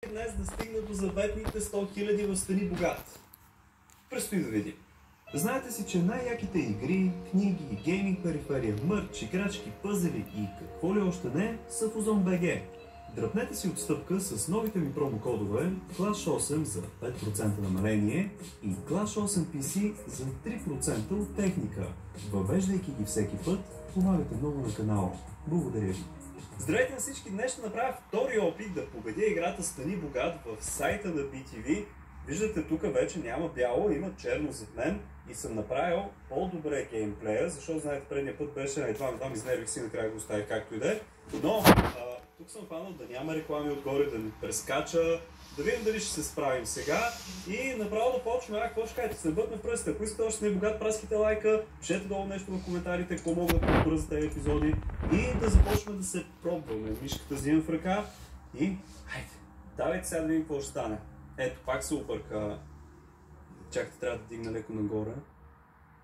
днес да стигна до заветните 100 000 в Стани богат. Предстои да видим. Знаете си, че най-яките игри, книги, гейминг периферия, мърч, играчки, пъзели и какво ли още не са в Ozon.bg. Дръпнете си отстъпка с новите ми промокодове Clash 8 за 5% намаление и Clash 8 PC за 3% от техника. Въвеждайки ги всеки път, помагате много на канала. Благодаря ви. Здравейте на всички! Днес ще направя втори опит да победя играта Стани богат в сайта на BTV. Виждате, тук вече няма бяло, има черно зад мен и съм направил по-добре геймплея, защото знаете, предния път беше едва изнервих си, накрая го оставих както и да е. Но тук съм хванал да няма реклами отгоре, да не прескача, да видим дали ще се справим сега и направо да почваме. Какво ще кажете? Се бъдне в пръстите. Ако искате още не богат, праските лайка, пишете долу нещо в коментарите, какво мога да подобра за тези епизоди и да започнем да се пробваме. Мишката взимам в ръка и хайде, давайте сега да видим какво ще стане. Ето, пак се обърка. Чакайте, трябва да дигна леко нагоре.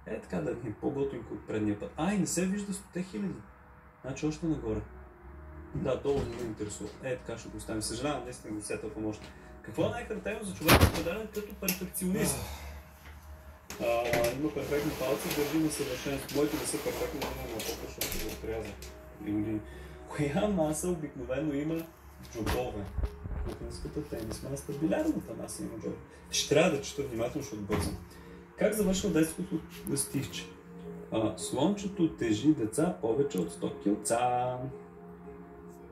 Така да е по-готинко от предния път. И не се вижда 100 000. Значи още нагоре. Да, долу не ме интересува. Така ще го оставим. Съжалявам, наистина го сетъл помощ. Какво е най-характерно за човек, определен като перфекционист? Има перфектни палци, държи на съвършенство. Моите не са перфектни, но има по-късно ще го отряза. Коя маса обикновено има джобове? Кухненската тенис маса, билярдната маса има джобове. Ще трябва да чета внимателно, защото бързам. Как завършва детското стихче? Слончето тежи деца повече от 100 килца.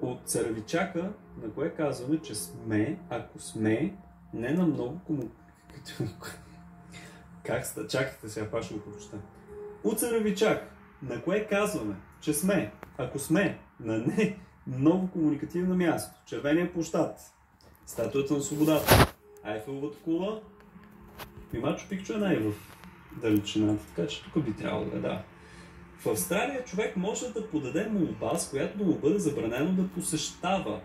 От царевичака, на кое казваме, че сме, ако сме, не на много Как ста? Чакайте сега, пак ще го прочета. От царевичак, на кое казваме, че сме, ако сме, на не много комуникативно място. Червения площад, статуята на свободата, Айфеловата кула и Мачо Пикчу е най-в далечината, така че тук би трябвало да е, да. В Австралия човек може да подаде молба, с която да му бъде забранено да посещава.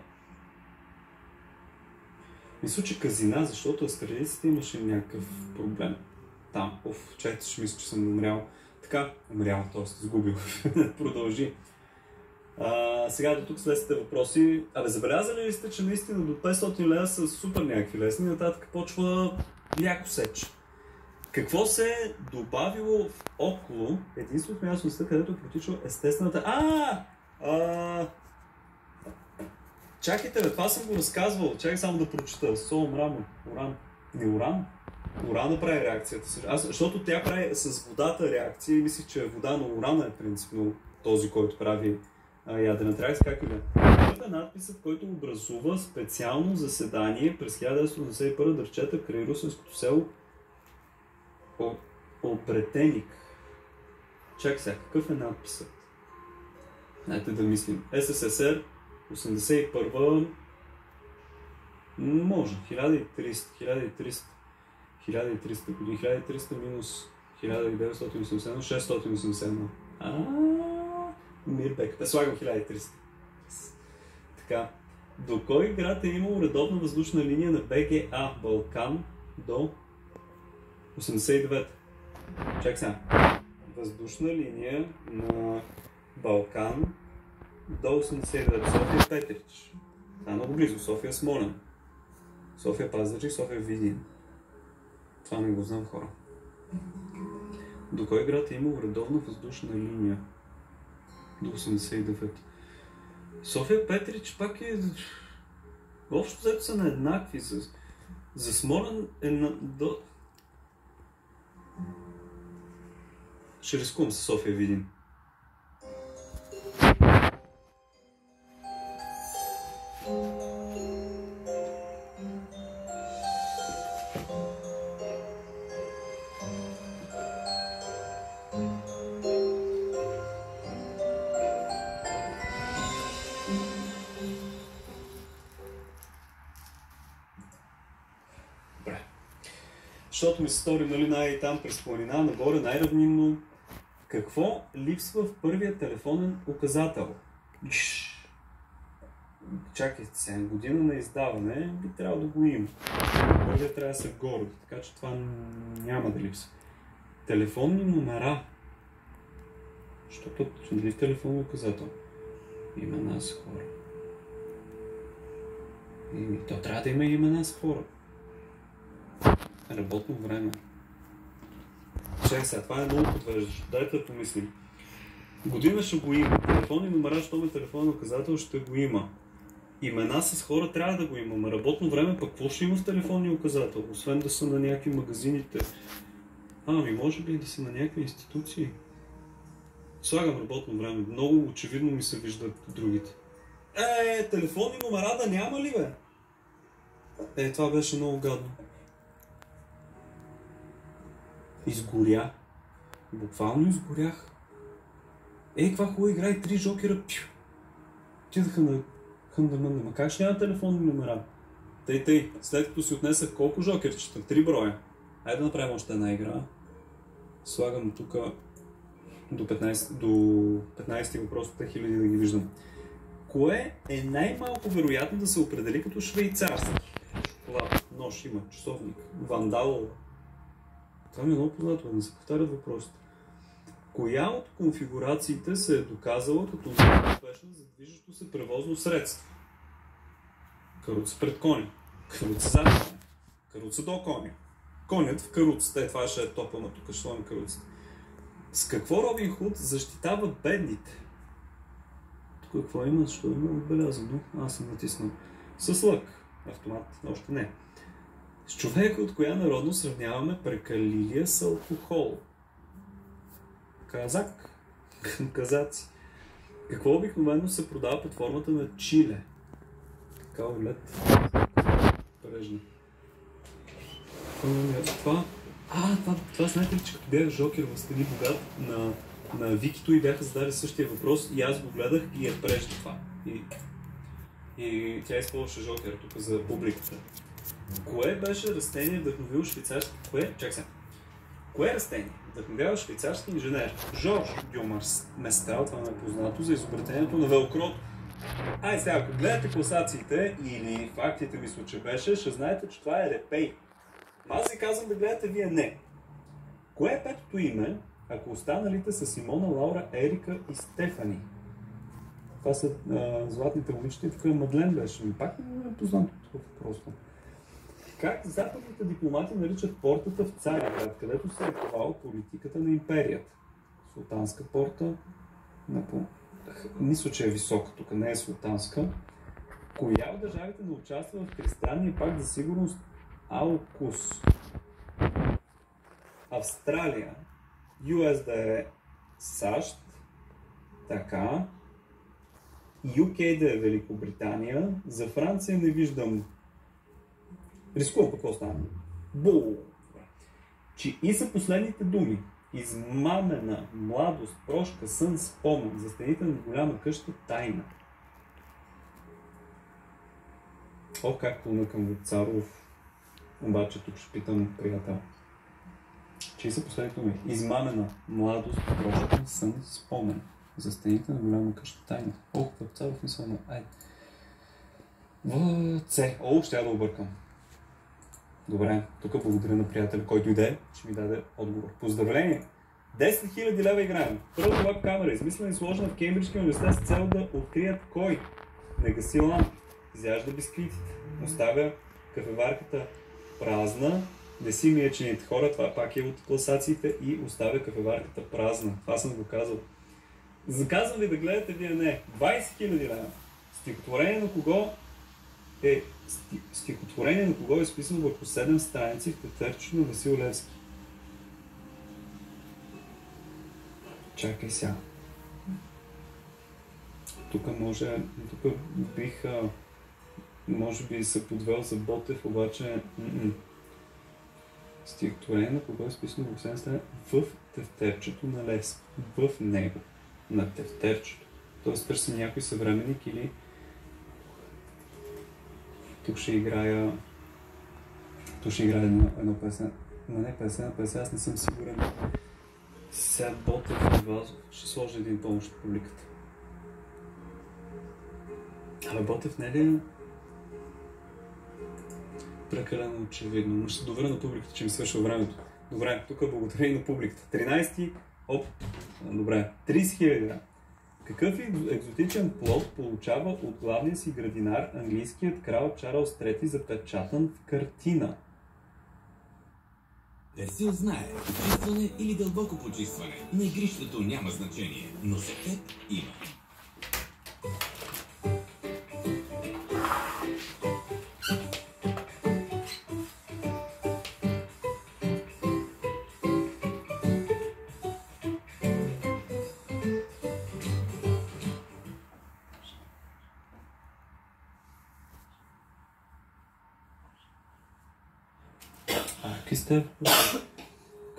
Мисля, че казина, защото австралийците имаше някакъв проблем. Там, чайте, ще мисля, че съм умрял. Така, т.е. сгубил. Продължи. Сега до тук следствите въпроси. Забелязали ли сте, че наистина до 500 лева са супер някакви лесни, нататък почва ляко сеч. Какво се е добавило около единственото място на света, където протича естествената... Чакайте, това съм го разказвал. Чакай само да прочета. Сол, мрамор, уран. Не уран? Урана прави реакцията. Защото тя прави с водата реакция и мислих, че вода, но урана е принципно този, който прави ядрена реакция. Как и да? Това е надписът, който образува специално заседание през 1981 да речета край русенското село Обретеник. Чак сега, какъв е надписът? Дайте да мислим. СССР, 81 може, 1300 години, 1300 минус 1981, 681. Мирбек. Слагам 1300. Така. До кой град е имал редовна въздушна линия на БГА Балкан до 89? Чак сега. Въздушна линия на Балкан до 89. София Петрич. Това е много близо. София Смолен. София Пазарджик, София Видин. Това не го знам, хора. До кой град е имал редовна въздушна линия? До 89. София Петрич пак е... Общо взето са на еднакви. За Смолен е на... Ще рискувам с София Видин. Защото ми се стори, най-там през планина, нагоре най-равнинно. Какво липсва в първия телефонен указател? Чакайте сега, година на издаване би трябвало да го има. Първия трябва да са горди, така че това няма да липсва. Телефонни номера. Що път, дали в телефонен указател? Имена са хора. То трябва да има имена с хора. Работно време. Чакай сега, това е много подвеждащо. Дайте да помислим. Година ще го има. Телефонни номера, що ме телефонен указател, ще го има. Имена с хора трябва да го имаме. Работно време, пък какво ще има в телефонния указател? Освен да са на някакви магазините. Ами може би да са на някакви институции. Слагам работно време. Много очевидно ми се виждат другите. Телефонни номера да няма ли, бе? Това беше много гадно. Изгоря. Буквално изгорях. Каква хубава игра и 3 жокера. Отидаха на хъндамънда. Ма как ще няма телефонни номера? Тъй. След като си отнесах колко жокерчета? 3 броя. Айде да направим още една игра. Слагам тук до 15 въпрос, 3000 да ги виждам. Кое е най-малко вероятно да се определи като швейцарски? Шоколад, нож има, часовник, вандал. Това ми е много познато, да не се повтарят въпросите. Коя от конфигурациите се е доказала като най-успешна за движещо се превозно средство? Каруца пред коня, каруца зад коня, каруца до коня, конят в каруцата. Това ще е топа, но тук ще сложим каруцата. С какво Робин Худ защитава бедните? Тук какво има? Защо има отбелязано? Аз съм натиснал. С лък. Автомат. Още не. С човека от коя народно сравняваме прекалилия с алкохол? Казак. Казаци. Какво обикновено се продава под формата на чиле? Каолет. Прежно. Това знаете ли, че като бях жокер в Стани богат на Викито и бяха задали същия въпрос и аз го гледах и я прежда това. И тя използваше жокер тук за публиката. Кое беше растение вдъхновило швейцарски... Кое растение вдъхновява швейцарски инженер Жорж Дюместрал, това не е познато, за изобретението на велкрото? Сега, ако гледате класациите или фактите, мисля, че беше, ще знаете, че това е репей. Аз ви казвам да гледате, вие не. Кое е петото име, ако останалите са Симона, Лаура, Ерика и Стефани? Това са златните момичета и тук Мадлен беше. Пак не е познато това просто. Как западните дипломати наричат портата в Цариград, където се е ковала политиката на империята? Султанска порта. Мисля, че е висока, тук не е султанска. Коя от държавите не участва в Тристранния пакт за сигурност АУКУС? Австралия, US да е САЩ, така, UK да е Великобритания, за Франция не виждам. Рискувам какво стане. И са последните думи. Измамена, младост, прошка, сън, спомен, за стените на голяма къща, тайна. Как плънъкам от Царов. Обаче тук ще питам приятел. Чии са последните думи? Измамена, младост, прошка, сън, спомен, за стените на голяма къща, тайна. Царов не съм. Ще я да объркам. Добре, тук благодаря на приятел, който иде, ще ми даде отговор. Поздравление! 10 000 лева играем. Първата веб камера, измислена и сложена в Кеймбриджския университет с цел да открият кой? Не гаси лампи, изяжда бисквитите, оставя кафеварката празна, не си мие чините. Хора, това пак е от класациите и оставя кафеварката празна. Това съм го казал. Заказвам ви да гледате, вие не. 20 000 лева. Стихотворение на кого е изписано върху 7 страници в тефтерчето на Васил Левски? Чакай сега. Тук бих може би се подвел за Ботев, обаче стихотворение на кого е изписано върху 7 страници в тефтерчето на Левски. В него. На тефтерчето. Тоест търсим някой съвременник или тук ще играя едно 50, но не 50 на 50, аз не съм сигурен. Сега Ботев и Вазов. Ще сложа един помощ от публиката. Абе Ботев не ли е прекалено очевидно? Но ще се доверя на публиката, че ми свършва времето. Добре, тук благодаря и на публиката. 13-ти, добре, 30 000. Какъв екзотичен плод получава от главния си градинар английският крал Чарлз III запечатан в картина? Персил знае, почистване или дълбоко почистване. На игрището няма значение, но за теб има.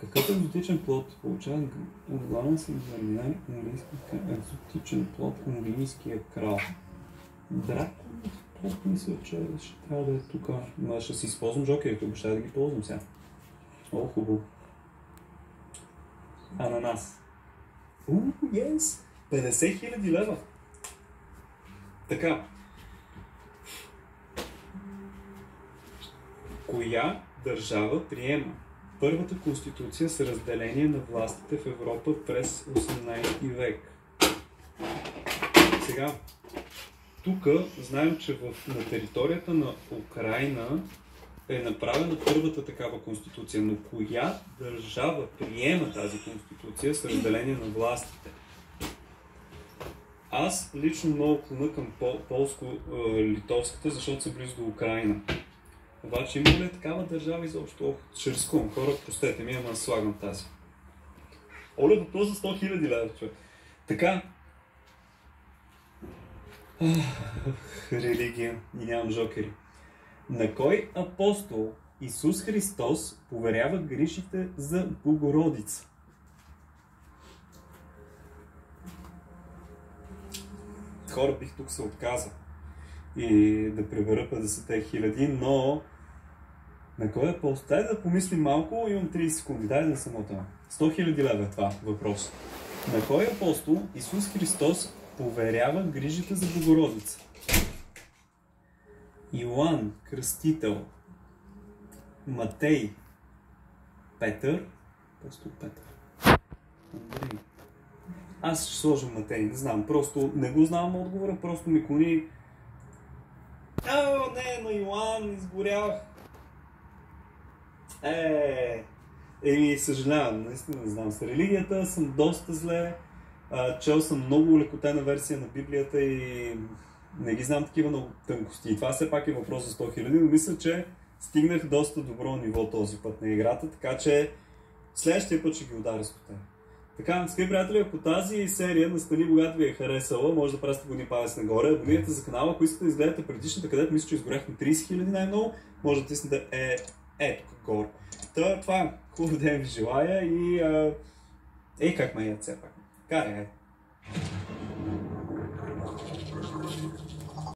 Какъв екзотичен плод получава от главен си градинар екзотичен плод английския крал? Драконов плод, мисля, че ще трябва да е тук. Ще си използвам жокерите, обещая да ги ползвам сега. О, хубаво. Ананас. Yes! 50 000 лева. Така. Коя държава приема първата конституция с разделение на властите в Европа през 18 век? Сега, тук знаем, че на територията на Украйна е направена първата такава конституция, но коя държава приема тази конституция с разделение на властите? Аз лично много клона към полско-литовската, защото са близо до Украйна. Обаче има ли такава държава изобщо? Ще рискувам. Хора, простете ми, ама слагам тази. Оля, въпрос за 100 000 лева, човек. Така. Религия. И нямам жокери. На кой апостол Исус Христос поверява грижите за Богородица? Хора, бих тук се отказал и да пребера 50 000, но на кой апостол? Дай да помислим малко, имам 30 секунди, дай да съм отъм. 100 000 лева е това въпрос. На кой апостол Исус Христос поверява грижите за Богородица? Йоан Кръстител, Матей, Петър, апостол Петър, Андрей. Аз ще сложа Матей, не знам, просто не го знам отговора, просто ми клони. Не, на Йоан изгорях. Съжалявам, наистина не знам. С религията съм доста зле. Чел съм много лекотена версия на Библията и не ги знам такива много тънкости. И това все пак е въпрос за 100 000, но мисля, че стигнах доста добро ниво този път на играта, така че следващия път ще ги ударя с кота. Така, скъпи приятели, ако тази серия на Стани богат ви е харесала, може да прасите години палец нагоре. Абонирайте за канала, ако искате да изгледате предишната, където мисля, че изгоряхме 30 000 най-много, може да тиснете тук горе. Това е. Хубав ден ви желая и как ме яд все пак. Карай,